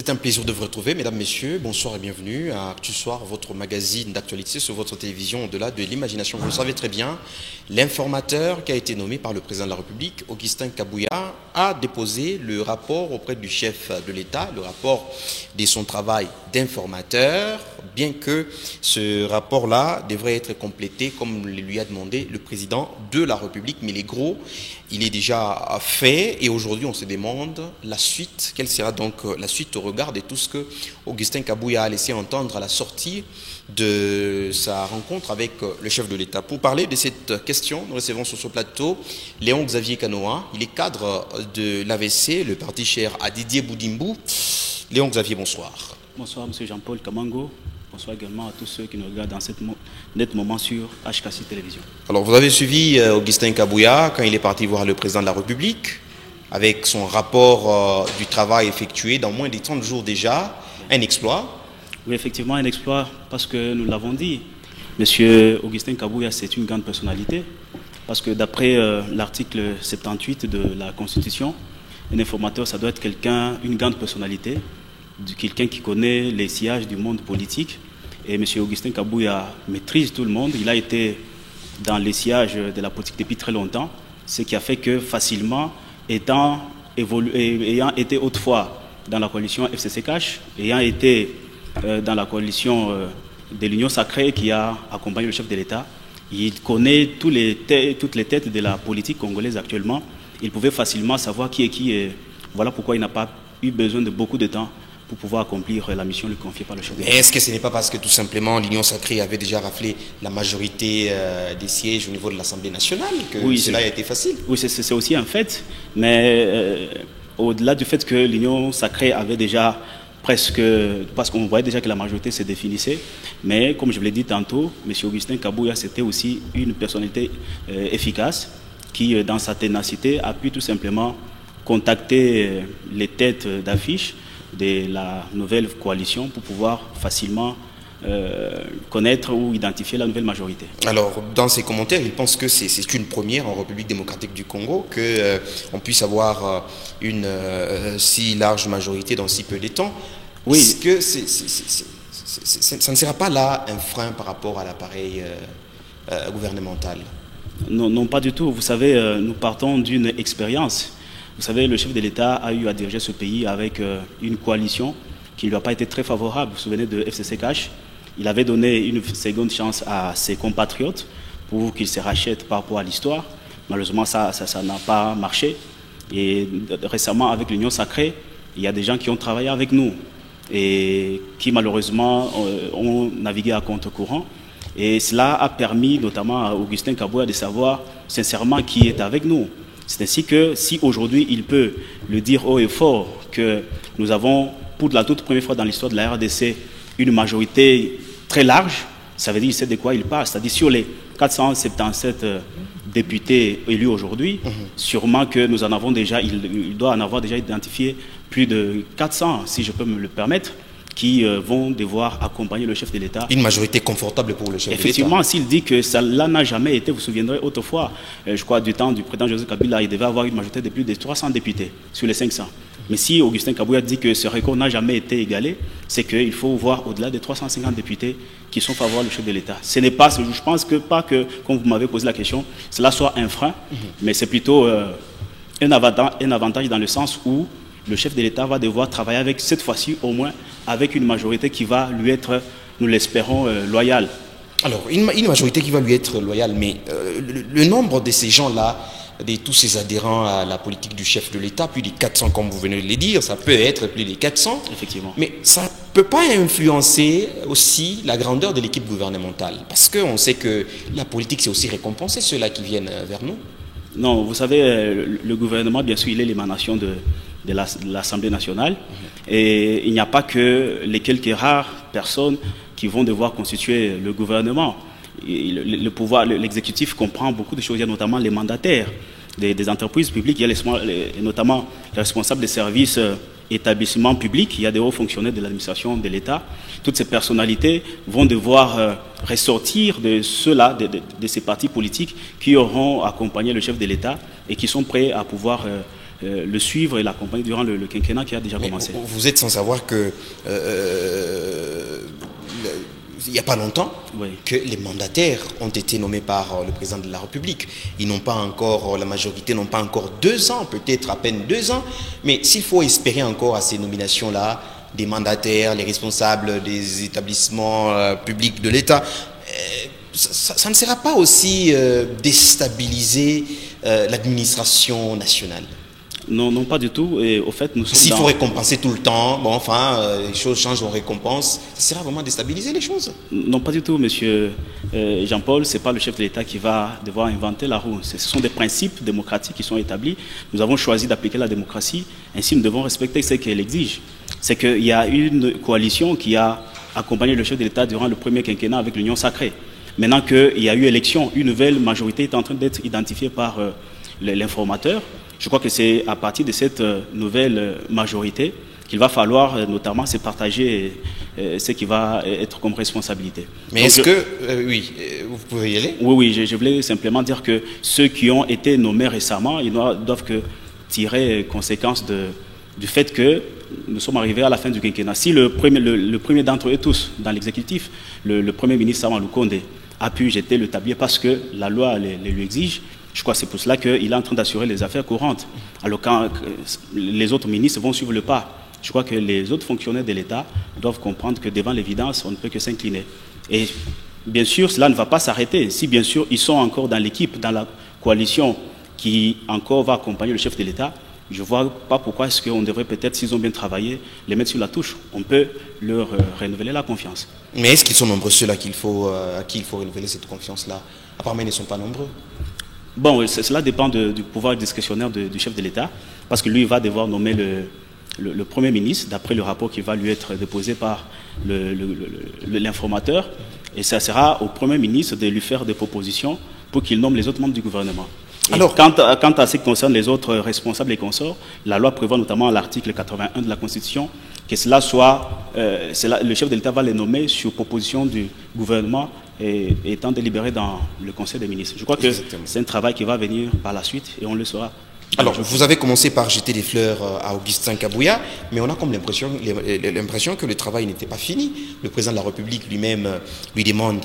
C'est un plaisir de vous retrouver, mesdames, messieurs. Bonsoir et bienvenue à Actu Soir, votre magazine d'actualité sur votre télévision au-delà de l'imagination. Vous le savez très bien, l'informateur qui a été nommé par le président de la République, Augustin Kabouya, a déposé le rapport auprès du chef de l'État, le rapport de son travail d'informateur, bien que ce rapport-là devrait être complété comme lui a demandé le président de la République. Mais les gros, il est déjà fait et aujourd'hui on se demande la suite. Quelle sera donc la suite au regard de tout ce que Augustin Kabouya a laissé entendre à la sortie de sa rencontre avec le chef de l'État. Pour parler de cette question, nous recevons sur ce plateau Léon Xavier Kanoa. Il est cadre de l'AVC, le parti cher à Didier Boudimbou. Léon Xavier, bonsoir. Bonsoir, M. Jean-Paul Kamango. Bonsoir également à tous ceux qui nous regardent dans cet moment sur HKC Télévision. Alors, vous avez suivi Augustin Kabouya quand il est parti voir le président de la République avec son rapport du travail effectué dans moins de 30 jours déjà. Un exploit. Oui, effectivement, un exploit parce que nous l'avons dit. M. Augustin Kabouya, c'est une grande personnalité parce que d'après l'article 78 de la Constitution, un informateur, ça doit être une grande personnalité, quelqu'un qui connaît les sillages du monde politique. Et M. Augustin Kabouya maîtrise tout le monde. Il a été dans les sillages de la politique depuis très longtemps, ce qui a fait que facilement, ayant été autrefois dans la coalition FCC-Cash, ayant été dans la coalition de l'Union Sacrée qui a accompagné le chef de l'État, il connaît toutes les têtes de la politique congolaise actuellement. Il pouvait facilement savoir qui est qui et voilà pourquoi il n'a pas eu besoin de beaucoup de temps pour pouvoir accomplir la mission lui confiée par le chef de l'État. Est-ce que ce n'est pas parce que tout simplement l'Union Sacrée avait déjà raflé la majorité des sièges au niveau de l'Assemblée nationale que oui, cela a été facile? Oui, c'est aussi un fait, mais au-delà du fait que l'Union Sacrée avait déjà presque, parce qu'on voyait déjà que la majorité se définissait, mais comme je vous l'ai dit tantôt, M. Augustin Kabouya, c'était aussi une personnalité efficace qui, dans sa ténacité, a pu tout simplement contacter les têtes d'affiche de la nouvelle coalition pour pouvoir facilement connaître ou identifier la nouvelle majorité. Alors, dans ses commentaires, il pense que c'est une première en République démocratique du Congo, qu'on puisse avoir une si large majorité dans si peu de temps. Oui. Est-ce que ça ne sera pas là un frein par rapport à l'appareil gouvernemental? Non, non, pas du tout. Vous savez, nous partons d'une expérience. Vous savez, le chef de l'État a eu à diriger ce pays avec une coalition qui ne lui a pas été très favorable. Vous vous souvenez de FCC-Cash? Il avait donné une seconde chance à ses compatriotes pour qu'ils se rachètent par rapport à l'histoire. Malheureusement, ça n'a pas marché. Et récemment, avec l'Union Sacrée, il y a des gens qui ont travaillé avec nous et qui, malheureusement, ont navigué à contre-courant. Et cela a permis notamment à Augustin Kabouya de savoir sincèrement qui est avec nous. C'est ainsi que si aujourd'hui il peut le dire haut et fort que nous avons, pour la toute première fois dans l'histoire de la RDC, une majorité très large, ça veut dire qu'il sait de quoi il parle. C'est-à-dire sur les 477 députés élus aujourd'hui, sûrement que nous en avons déjà, il doit en avoir déjà identifié plus de 400, si je peux me le permettre, qui vont devoir accompagner le chef de l'État. Une majorité confortable pour le chef de l'État. Effectivement, s'il dit que cela n'a jamais été, vous vous souviendrez autrefois, je crois du temps du président Joseph Kabila, il devait avoir une majorité de plus de 300 députés sur les 500. Mais si Augustin Kabouya dit que ce record n'a jamais été égalé, c'est qu'il faut voir au-delà des 350 députés qui sont favorables au chef de l'État. Ce n'est pas, je pense que pas que, comme vous m'avez posé la question, cela soit un frein, mais c'est plutôt un avantage dans le sens où le chef de l'État va devoir travailler avec, cette fois-ci au moins, avec une majorité qui va lui être, nous l'espérons, loyale. Alors, une majorité qui va lui être loyale, mais le nombre de ces gens-là, de tous ces adhérents à la politique du chef de l'État, plus de 400 comme vous venez de le dire, ça peut être plus de 400. Effectivement. Mais ça ne peut pas influencer aussi la grandeur de l'équipe gouvernementale. Parce qu'on sait que la politique, c'est aussi récompenser ceux-là qui viennent vers nous. Non, vous savez, le gouvernement, bien sûr, il est l'émanation de l'Assemblée nationale. Et il n'y a pas que les quelques rares personnes qui vont devoir constituer le gouvernement. Le pouvoir, l'exécutif comprend beaucoup de choses. Il y a notamment les mandataires des entreprises publiques, il y a notamment les responsables des services établissements publics, il y a des hauts fonctionnaires de l'administration de l'État. Toutes ces personnalités vont devoir ressortir de ceux-là, de ces partis politiques qui auront accompagné le chef de l'État et qui sont prêts à pouvoir le suivre et l'accompagner durant le quinquennat qui a déjà commencé. Vous êtes sans savoir que il n'y a pas longtemps que les mandataires ont été nommés par le président de la République. Ils n'ont pas encore, la majorité n'ont pas encore 2 ans, peut-être à peine 2 ans. Mais s'il faut espérer encore à ces nominations-là, des mandataires, les responsables des établissements publics de l'État, ça ne sera pas aussi déstabiliser l'administration nationale? Non, non, pas du tout. Et au fait, nous sommes S'il faut récompenser tout le temps, bon, enfin, les choses changent, on récompense, ça sera vraiment déstabiliser les choses? Non, pas du tout, monsieur Jean-Paul. Ce n'est pas le chef de l'État qui va devoir inventer la roue. Ce sont des principes démocratiques qui sont établis. Nous avons choisi d'appliquer la démocratie, ainsi nous devons respecter ce qu'elle exige. C'est qu'il y a une coalition qui a accompagné le chef de l'État durant le premier quinquennat avec l'Union sacrée. Maintenant qu'il y a eu élection, une nouvelle majorité est en train d'être identifiée par l'informateur. Je crois que c'est à partir de cette nouvelle majorité qu'il va falloir notamment se partager ce qui va être comme responsabilité. Mais est-ce que, oui, vous pouvez y aller? Oui, oui, je voulais simplement dire que ceux qui ont été nommés récemment, ils doivent que tirer conséquence du fait que nous sommes arrivés à la fin du quinquennat. Si le premier d'entre eux tous dans l'exécutif, le Premier ministre Sama Lukonde, a pu jeter le tablier parce que la loi lui exige, je crois que c'est pour cela qu'il est en train d'assurer les affaires courantes. Alors quand les autres ministres vont suivre le pas, je crois que les autres fonctionnaires de l'État doivent comprendre que devant l'évidence, on ne peut que s'incliner. Et bien sûr, cela ne va pas s'arrêter. Si bien sûr, ils sont encore dans l'équipe, dans la coalition qui encore va accompagner le chef de l'État, je ne vois pas pourquoi est-ce qu'on devrait peut-être, s'ils ont bien travaillé, les mettre sur la touche. On peut leur renouveler la confiance. Mais est-ce qu'ils sont nombreux ceux-là à qui il faut renouveler cette confiance-là? Apparemment, ils ne sont pas nombreux. Bon, cela dépend du pouvoir discrétionnaire du chef de l'État, parce que lui, il va devoir nommer le Premier ministre, d'après le rapport qui va lui être déposé par l'informateur, et ça sera au Premier ministre de lui faire des propositions pour qu'il nomme les autres membres du gouvernement. Alors, quant à ce qui concerne les autres responsables et consorts, la loi prévoit notamment à l'article 81 de la Constitution que cela soit, le chef de l'État va les nommer sur proposition du gouvernement et étant délibéré dans le Conseil des ministres. Je crois que c'est un travail qui va venir par la suite et on le saura. Alors, vous avez commencé par jeter des fleurs à Augustin Kabouya, mais on a comme l'impression que le travail n'était pas fini. Le président de la République lui-même lui demande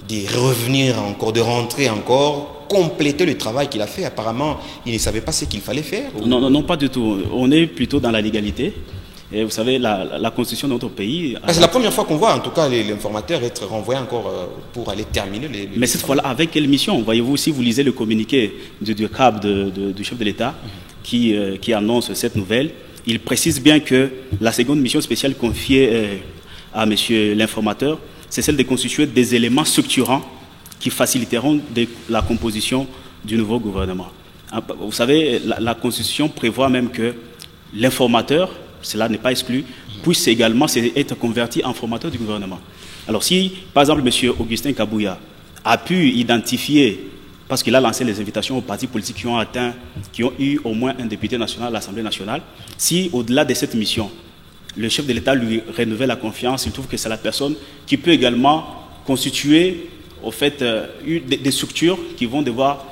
de revenir encore, de rentrer encore, compléter le travail qu'il a fait. Apparemment, il ne savait pas ce qu'il fallait faire. Ou... Non, pas du tout. On est plutôt dans la légalité. Et vous savez, la constitution de notre pays... C'est la première fois qu'on voit, en tout cas, l'informateur être renvoyé encore pour aller terminer les... Mais cette fois-là, avec quelle mission? Voyez-vous, si vous lisez le communiqué du CAB du chef de l'État qui annonce cette nouvelle, il précise bien que la seconde mission spéciale confiée à monsieur l'informateur, c'est celle de constituer des éléments structurants qui faciliteront la composition du nouveau gouvernement. Vous savez, la Constitution prévoit même que l'informateur, cela n'est pas exclu, puisse également être converti en formateur du gouvernement. Alors si, par exemple, M. Augustin Kabouya a pu identifier, parce qu'il a lancé les invitations aux partis politiques qui ont eu au moins un député national à l'Assemblée nationale, si au-delà de cette mission, le chef de l'État lui renouvelle la confiance, il trouve que c'est la personne qui peut également constituer au fait des structures qui vont devoir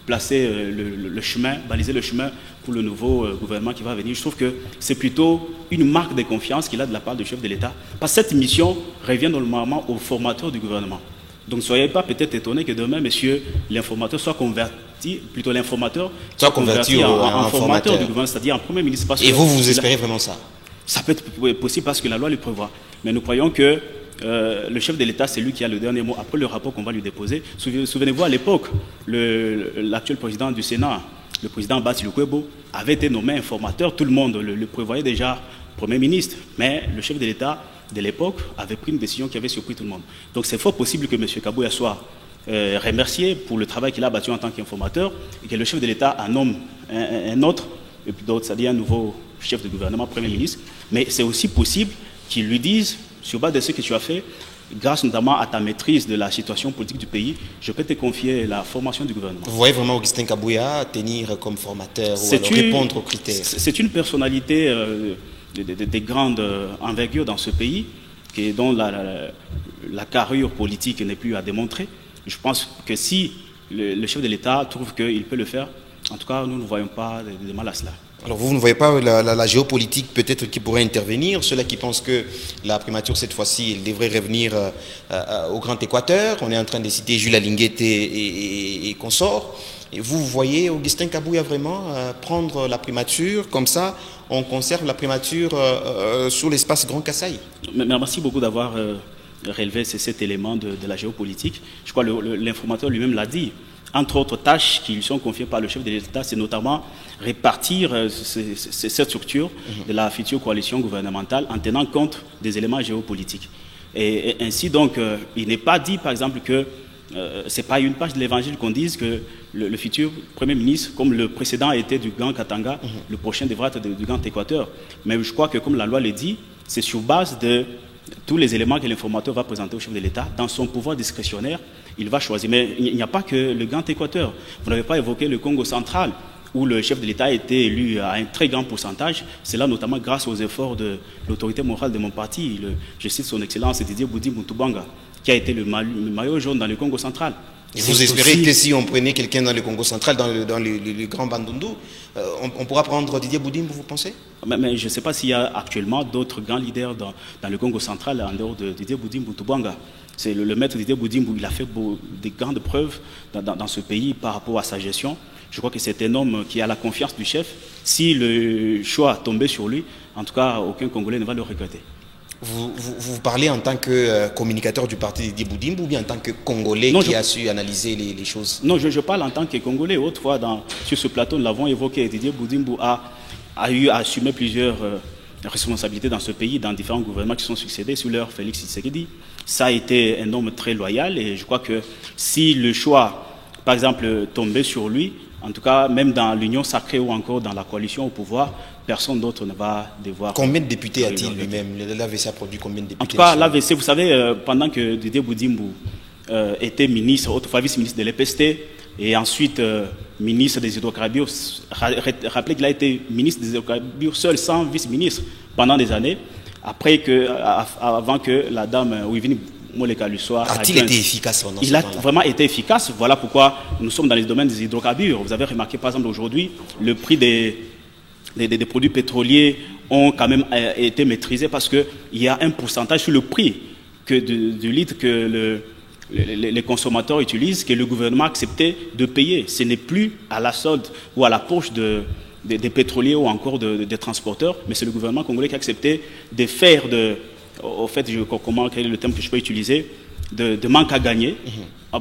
placer le chemin, baliser le chemin pour le nouveau gouvernement qui va venir. Je trouve que c'est plutôt une marque de confiance qu'il a de la part du chef de l'État. Parce que cette mission revient normalement au formateur du gouvernement. Donc ne soyez pas peut-être étonnés que demain, monsieur l'informateur soit converti, plutôt l'informateur soit converti en formateur du gouvernement, c'est-à-dire en Premier ministre. Et vous espérez vraiment ça? Ça peut être possible parce que la loi le prévoit. Mais nous croyons que le chef de l'État, c'est lui qui a le dernier mot après le rapport qu'on va lui déposer. Souvenez-vous, à l'époque, l'actuel président du Sénat, le président Bassirou Lukwebo, avait été nommé informateur. Tout le monde le prévoyait déjà Premier ministre. Mais le chef de l'État de l'époque avait pris une décision qui avait surpris tout le monde. Donc c'est fort possible que M. Kabouya soit remercié pour le travail qu'il a battu en tant qu'informateur et que le chef de l'État en nomme un autre, et puis d'autres, c'est-à-dire un nouveau chef de gouvernement, Premier ministre. Mais c'est aussi possible qu'ils lui disent, sur base de ce que tu as fait, grâce notamment à ta maîtrise de la situation politique du pays, je peux te confier la formation du gouvernement. Vous voyez vraiment Augustin Kabouya tenir comme formateur ou alors répondre aux critères? C'est une personnalité de grande envergure dans ce pays, dont la carrure politique n'est plus à démontrer. Je pense que si le chef de l'État trouve qu'il peut le faire, en tout cas, nous ne voyons pas de mal à cela. Alors vous ne voyez pas la géopolitique peut-être qui pourrait intervenir, ceux-là qui pensent que la primature cette fois-ci elle devrait revenir au Grand Équateur. On est en train de citer Jules Alinguete et consorts. Et vous voyez Augustin Kabouya vraiment prendre la primature, comme ça on conserve la primature sur l'espace Grand Kasaï. Merci beaucoup d'avoir relevé cet élément de la géopolitique. Je crois que l'informateur lui-même l'a dit. Entre autres tâches qui lui sont confiées par le chef de l'État, c'est notamment répartir cette structure de la future coalition gouvernementale en tenant compte des éléments géopolitiques. Et ainsi donc, il n'est pas dit par exemple que ce n'est pas une page de l'évangile qu'on dise que le futur Premier ministre, comme le précédent était du Grand Katanga, le prochain devra être du Grand Équateur. Mais je crois que comme la loi le dit, c'est sur base de tous les éléments que l'informateur va présenter au chef de l'État. Dans son pouvoir discrétionnaire, il va choisir. Mais il n'y a pas que le Grand Équateur. Vous n'avez pas évoqué le Congo central, où le chef de l'État a été élu à un très grand pourcentage. C'est là notamment grâce aux efforts de l'autorité morale de mon parti. Je cite son Excellence Didier Boudi Moutubanga, qui a été le maillot jaune dans le Congo central. Et vous espérez que si on prenait quelqu'un dans le Congo central, dans le Grand Bandundu, on pourra prendre Didier Boudimbo, vous pensez? Mais je ne sais pas s'il y a actuellement d'autres grands leaders dans le Congo central en dehors de Didier Boudimbo Tubanga. C'est le maître Didier Boudimbo, il a fait des grandes preuves dans ce pays par rapport à sa gestion. Je crois que c'est un homme qui a la confiance du chef. Si le choix tombait sur lui, en tout cas, aucun Congolais ne va le regretter. Vous parlez en tant que communicateur du parti Didier Boudimbo ou bien en tant que Congolais qui a su analyser les choses? Non, je parle en tant que Congolais. Autrefois, sur ce plateau, nous l'avons évoqué. Didier Boudimbo a eu à assumer plusieurs responsabilités dans ce pays, dans différents gouvernements qui sont succédés sous leur Félix Tshisekedi. Ça a été un homme très loyal et je crois que si le choix, par exemple, tombait sur lui, en tout cas, même dans l'Union sacrée ou encore dans la coalition au pouvoir, personne d'autre ne va devoir... Combien de députés a-t-il lui-même? L'AVC a produit combien de députés? En tout cas, l'AVC, vous savez, pendant que Didier Boudimbo était ministre, autrefois vice-ministre de l'EPST, et ensuite ministre des hydrocarbures, rappelez qu'il a été ministre des hydrocarbures seul, sans vice-ministre, pendant des années, avant que la dame Ouivini Moleka lui soit... A-t-il été efficace pendant Il a vraiment été efficace. Voilà pourquoi nous sommes dans les domaines des hydrocarbures. Vous avez remarqué, par exemple, aujourd'hui, le prix des produits pétroliers ont quand même été maîtrisés parce qu'il y a un pourcentage sur le prix du litre que les consommateurs utilisent, que le gouvernement a accepté de payer. Ce n'est plus à la solde ou à la poche des pétroliers ou encore des transporteurs, mais c'est le gouvernement congolais qui a accepté de faire au fait, quel est le terme que je peux utiliser, de manque à gagner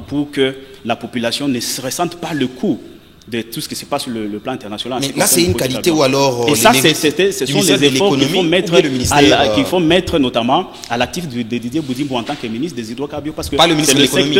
pour que la population ne se ressente pas le coût de tout ce qui se passe sur le plan international. Mais là, c'est une qualité ou alors... Et ça, ce sont les efforts qu'il faut mettre notamment à l'actif de Didier Boudimbo en tant que ministre des hydrocarbures. Parce que pas le ministre de l'économie.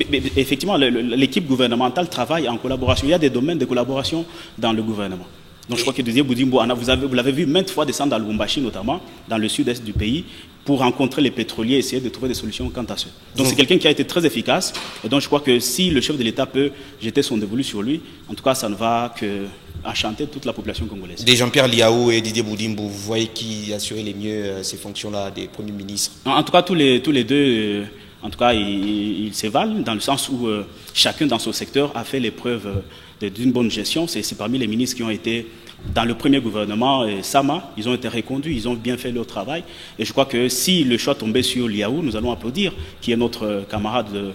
Mais effectivement, l'équipe gouvernementale travaille en collaboration. Il y a des domaines de collaboration dans le gouvernement. Donc je crois que Didier Boudimbo, vous l'avez vu maintes fois descendre à Lubumbashi, notamment, dans le sud-est du pays, pour rencontrer les pétroliers et essayer de trouver des solutions quant à ça. Donc c'est quelqu'un qui a été très efficace. Et donc je crois que si le chef de l'État peut jeter son dévolu sur lui, en tout cas ça ne va qu'enchanter toute la population congolaise. Des Jean-Pierre Liaou et Didier Boudimbo, vous voyez qui assurait les mieux ces fonctions-là des premiers ministres? En tout cas, tous les deux... En tout cas, ils se valent dans le sens où chacun dans son secteur a fait les preuves d'une bonne gestion. C'est parmi les ministres qui ont été dans le premier gouvernement Sama, ils ont été reconduits, ils ont bien fait leur travail. Et je crois que si le choix tombait sur Liaou, nous allons applaudir, qui est notre camarade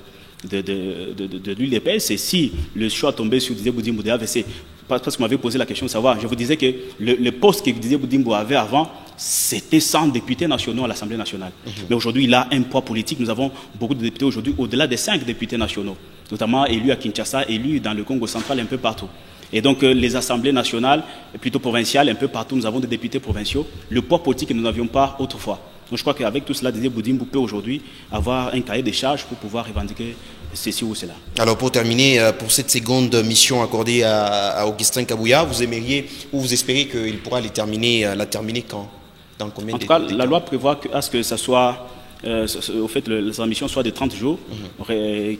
de l'UDPS. Et si le choix tombait sur Didier Boudimbo de AVC, parce que vous m'avez posé la question de savoir, je vous disais que le poste que Didier Boudimbo avait avant, c'était 100 députés nationaux à l'Assemblée nationale. Mais aujourd'hui, il a un poids politique. Nous avons beaucoup de députés aujourd'hui, au-delà des 5 députés nationaux, notamment élus à Kinshasa, élus dans le Congo central, un peu partout. Et donc, les assemblées nationales, plutôt provinciales, un peu partout, nous avons des députés provinciaux. Le poids politique que nous n'avions pas autrefois. Donc, je crois qu'avec tout cela, Didier Boudimbo peut aujourd'hui avoir un cahier des charges pour pouvoir revendiquer ceci ou cela. Alors, pour terminer, pour cette seconde mission accordée à Augustin Kabouya, vous aimeriez ou vous espérez qu'il pourra la terminer quand? Dans combien en tout cas, la loi prévoit à ce que ça soit... au fait, la mission soit de 30 jours,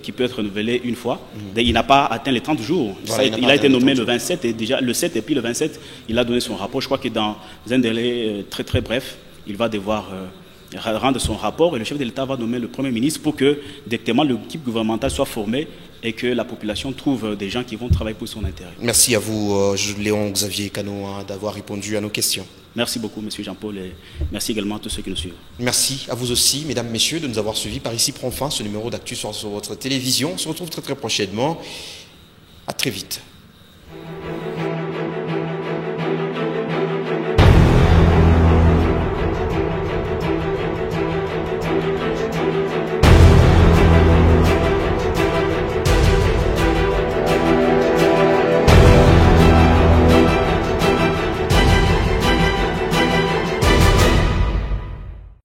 qui peut être renouvelée une fois. Il n'a pas atteint les 30 jours. Voilà, il a été nommé le 27, et déjà le 7, et puis le 27, il a donné son rapport. Je crois que dans un délai très très bref, il va devoir rendre son rapport et le chef de l'État va nommer le Premier ministre pour que directement l'équipe gouvernementale soit formée et que la population trouve des gens qui vont travailler pour son intérêt. Merci à vous, Léon Xavier Cano, d'avoir répondu à nos questions. Merci beaucoup, M. Jean-Paul, et merci également à tous ceux qui nous suivent. Merci à vous aussi, mesdames, messieurs, de nous avoir suivis. Par ici prend fin ce numéro d'Actu sur votre télévision. On se retrouve très très prochainement. À très vite.